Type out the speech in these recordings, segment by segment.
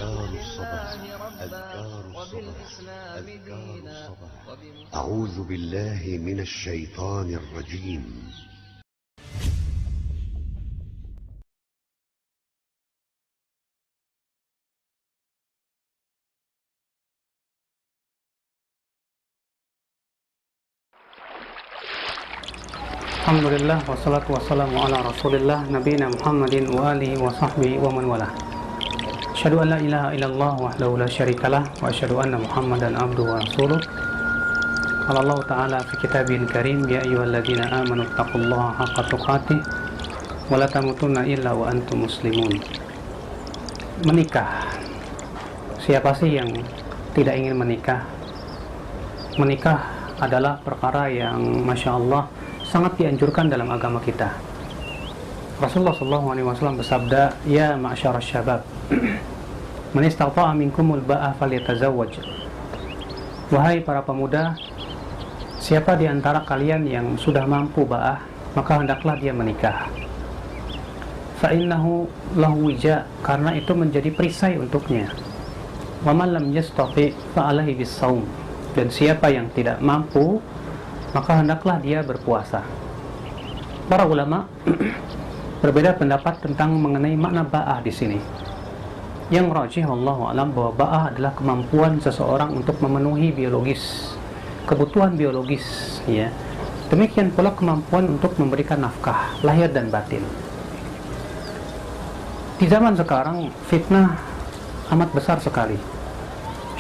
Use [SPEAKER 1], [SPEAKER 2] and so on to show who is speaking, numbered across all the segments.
[SPEAKER 1] أذكار الصباح أذكار الصباح أذكار الصباح أعوذ بالله من الشيطان الرجيم.
[SPEAKER 2] Alhamdulillah wassalatu wassalamu ala rasulillah nabiyina Muhammadin wa alihi wa sahbihi wa man walah. Asyhadu an la ilaha illallah wahdahu la syarikalah wa asyhadu anna Muhammadan abduhu wa rasuluh. Qala Allah ta'ala fi kitabihil karim, ya ayyuhalladzina amanu taqullaha haqqa tuqatih wa la tamutunna illa wa antum muslimun. Menikah. Siapa sih yang tidak ingin menikah? Menikah adalah perkara yang Masya Allah sangat dianjurkan dalam agama kita. Rasulullah SAW bersabda, ya ma'syarasy syabab, man istata'a minkumul ba'a falyatazawwaj. Wahai para pemuda, siapa di antara kalian yang sudah mampu ba'ah, maka hendaklah dia menikah. Fa innahu lahu wija, karena itu menjadi perisai untuknya. Wa man lam yastati' fa alaihi bis-shaum. Dan siapa yang tidak mampu, maka hendaklah dia berpuasa. Para ulama berbeda pendapat tentang mengenai makna ba'ah di sini. Yang rajih wallahu alam bahwa ba'ah adalah kemampuan seseorang untuk memenuhi biologis, kebutuhan biologis, ya. Demikian pula kemampuan untuk memberikan nafkah lahir dan batin. Di zaman sekarang fitnah amat besar sekali.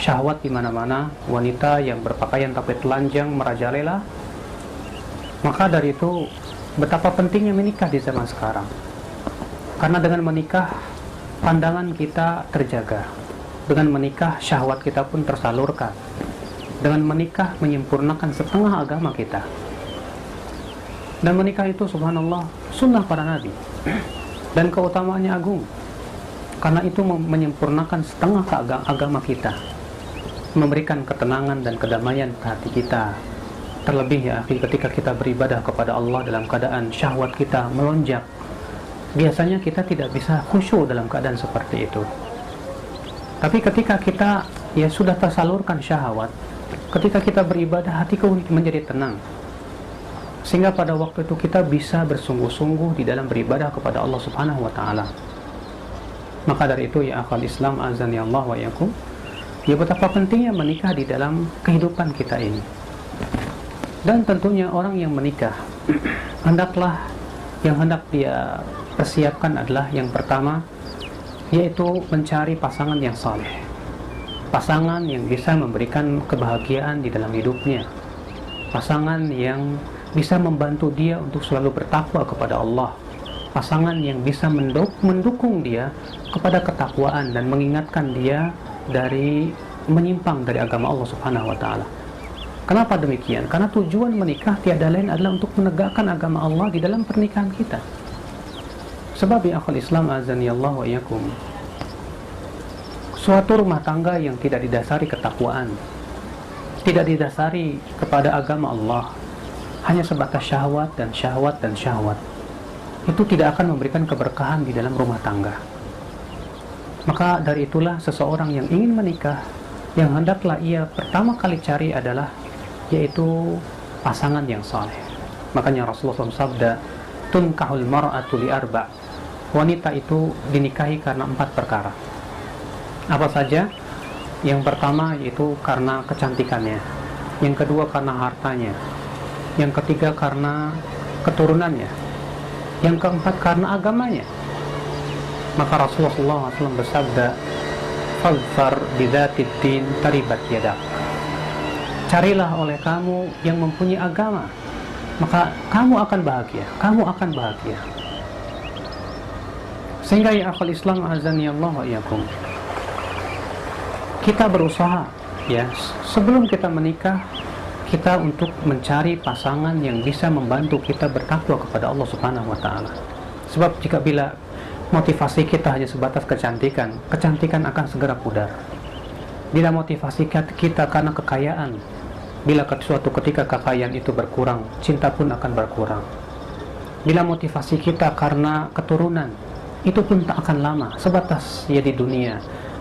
[SPEAKER 2] Syahwat di mana-mana, wanita yang berpakaian tapi telanjang merajalela. Maka dari itu betapa pentingnya menikah di zaman sekarang. Karena dengan menikah pandangan kita terjaga. Dengan menikah syahwat kita pun tersalurkan. Dengan menikah menyempurnakan setengah agama kita. Dan menikah itu subhanallah sunnah para nabi. Dan keutamaannya agung. Karena itu menyempurnakan setengah agama kita. Memberikan ketenangan dan kedamaian ke hati kita. Terlebih ya ketika kita beribadah kepada Allah dalam keadaan syahwat kita melonjak, biasanya kita tidak bisa khusyuk dalam keadaan seperti itu. Tapi ketika kita ya sudah tersalurkan syahwat, ketika kita beribadah, hatiku menjadi tenang, sehingga pada waktu itu kita bisa bersungguh-sungguh di dalam beribadah kepada Allah Subhanahu wa ta'ala. Maka dari itu ya akhal Islam azani Allah wa yakum, ya betapa pentingnya menikah di dalam kehidupan kita ini. Dan tentunya orang yang menikah hendaklah yang hendak dia persiapkan adalah yang pertama, yaitu mencari pasangan yang saleh, pasangan yang bisa memberikan kebahagiaan di dalam hidupnya, pasangan yang bisa membantu dia untuk selalu bertakwa kepada Allah, pasangan yang bisa mendukung dia kepada ketakwaan dan mengingatkan dia dari menyimpang dari agama Allah Subhanahu wa ta'ala. Kenapa demikian? Karena tujuan menikah tiada lain adalah untuk menegakkan agama Allah di dalam pernikahan kita. Sebab ya akhul Islam azani Allah wa iyakum, suatu rumah tangga yang tidak didasari ketakwaan, tidak didasari kepada agama Allah, hanya sebatas syahwat dan syahwat dan syahwat, itu tidak akan memberikan keberkahan di dalam rumah tangga. Maka dari itulah seseorang yang ingin menikah, yang hendaklah ia pertama kali cari adalah yaitu pasangan yang saleh. Makanya Rasulullah SAW sabda, tunkahul mar'atu li arba'. Wanita itu dinikahi karena 4 perkara. Apa saja? Yang pertama yaitu karena kecantikannya, yang kedua karena hartanya, yang ketiga karena keturunannya, yang keempat karena agamanya. Maka Rasulullah SAW bersabda, fadfar bidzatid din taribat yadak. Carilah oleh kamu yang mempunyai agama, maka kamu akan bahagia, kamu akan bahagia. Sehingga ya akhul Islam azani Allah wa iyakum, kita berusaha ya sebelum kita menikah, kita untuk mencari pasangan yang bisa membantu kita bertakwa kepada Allah Subhanahu wa ta'ala. Sebab jika bila motivasi kita hanya sebatas kecantikan, kecantikan akan segera pudar. Bila motivasi kita karena kekayaan, bila suatu ketika kekayaan itu berkurang, cinta pun akan berkurang. Bila motivasi kita karena keturunan, itu pun tak akan lama, sebatas ya di dunia,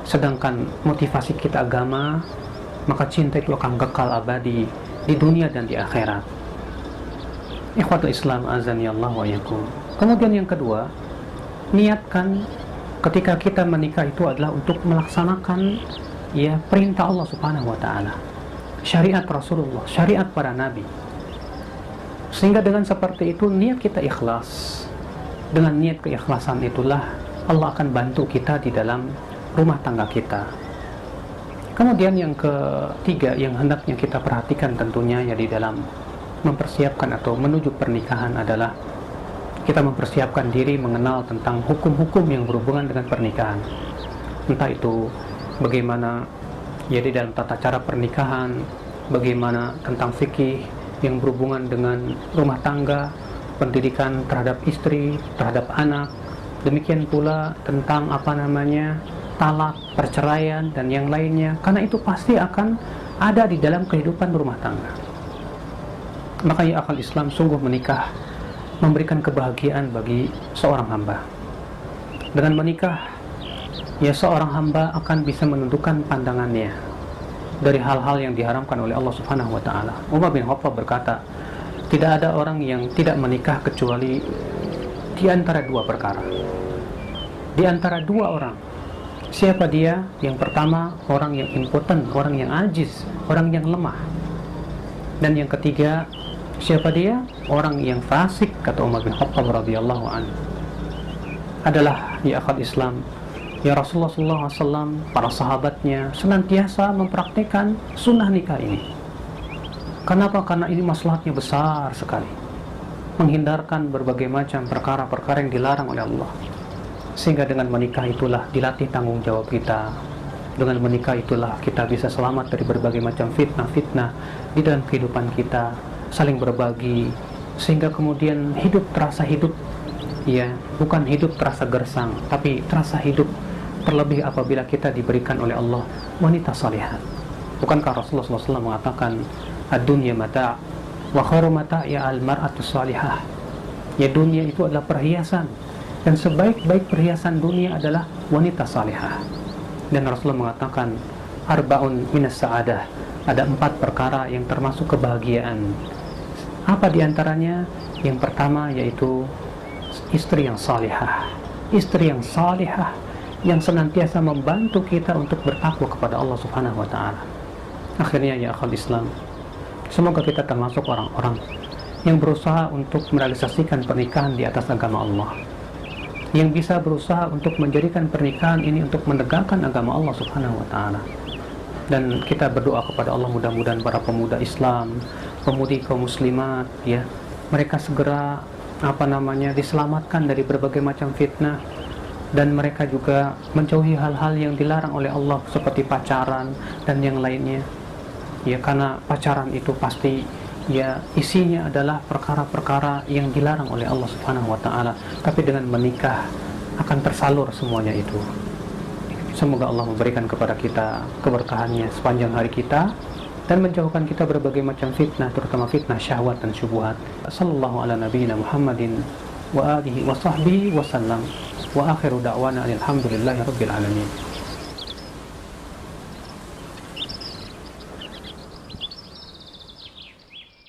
[SPEAKER 2] sedangkan motivasi kita agama, maka cinta itu akan kekal abadi di dunia dan di akhirat. Ikhwatul Islam azani Allah wa yakum. Kemudian yang kedua, niatkan ketika kita menikah itu adalah untuk melaksanakan ya perintah Allah Subhanahu wa taala, syariat Rasulullah, syariat para nabi. Sehingga dengan seperti itu niat kita ikhlas. Dengan niat keikhlasan itulah Allah akan bantu kita di dalam rumah tangga kita. Kemudian yang ketiga yang hendaknya kita perhatikan tentunya ya di dalam mempersiapkan atau menuju pernikahan adalah kita mempersiapkan diri mengenal tentang hukum-hukum yang berhubungan dengan pernikahan. Entah itu bagaimana ya di dalam tata cara pernikahan, bagaimana tentang fikih yang berhubungan dengan rumah tangga, pendidikan terhadap istri, terhadap anak, demikian pula tentang talak, perceraian dan yang lainnya, karena itu pasti akan ada di dalam kehidupan rumah tangga. Maka ya akal Islam, sungguh menikah memberikan kebahagiaan bagi seorang hamba. Dengan menikah, ya seorang hamba akan bisa menundukkan pandangannya dari hal-hal yang diharamkan oleh Allah Subhanahu wa taala. Umar bin Khattab berkata, tidak ada orang yang tidak menikah kecuali di antara dua perkara. Di antara dua orang. Siapa dia? Yang pertama, orang yang impoten, orang yang ajiz, orang yang lemah. Dan yang ketiga, siapa dia? Orang yang fasik, kata Umar bin Khattab radhiyallahu anhu. Adalah ya akal Islam, ya Rasulullah SAW, para sahabatnya senantiasa mempraktikkan sunnah nikah ini. Kenapa? Karena ini maslahatnya besar sekali, menghindarkan berbagai macam perkara-perkara yang dilarang oleh Allah. Sehingga dengan menikah itulah dilatih tanggung jawab kita. Dengan menikah itulah kita bisa selamat dari berbagai macam fitnah-fitnah di dalam kehidupan kita, saling berbagi, sehingga kemudian hidup terasa hidup, ya, bukan hidup terasa gersang, tapi terasa hidup, terlebih apabila kita diberikan oleh Allah wanita salihah. Bukankah Rasulullah SAW mengatakan, ad-dunya mata' wa khairu mata' ya al-mar'atu salihah. Ya, dunia itu adalah perhiasan, dan sebaik-baik perhiasan dunia adalah wanita salihah. Dan Rasulullah mengatakan, arba'un minas sa'adah, ada 4 perkara yang termasuk kebahagiaan. Apa diantaranya? Yang pertama yaitu istri yang salihah. Istri yang salihah yang senantiasa membantu kita untuk bertakwa kepada Allah Subhanahu wa taala. Akhirnya ya akhal Islam, semoga kita termasuk orang-orang yang berusaha untuk merealisasikan pernikahan di atas agama Allah, yang bisa berusaha untuk menjadikan pernikahan ini untuk menegakkan agama Allah Subhanahu wa taala. Dan kita berdoa kepada Allah, mudah-mudahan para pemuda Islam, pemudi kaum muslimat, ya, mereka segera diselamatkan dari berbagai macam fitnah, dan mereka juga menjauhi hal-hal yang dilarang oleh Allah seperti pacaran dan yang lainnya. Ya, karena pacaran itu pasti ya isinya adalah perkara-perkara yang dilarang oleh Allah Subhanahu wa taala, tapi dengan menikah akan tersalur semuanya itu. Semoga Allah memberikan kepada kita keberkahannya sepanjang hari kita dan menjauhkan kita berbagai macam fitnah, terutama fitnah syahwat dan syubhat. Sallallahu ala nabiyina Muhammadin wa alihi wa sahbihi wa sallam. Wa akhiru da'wana alhamdulillahi rabbil alamin.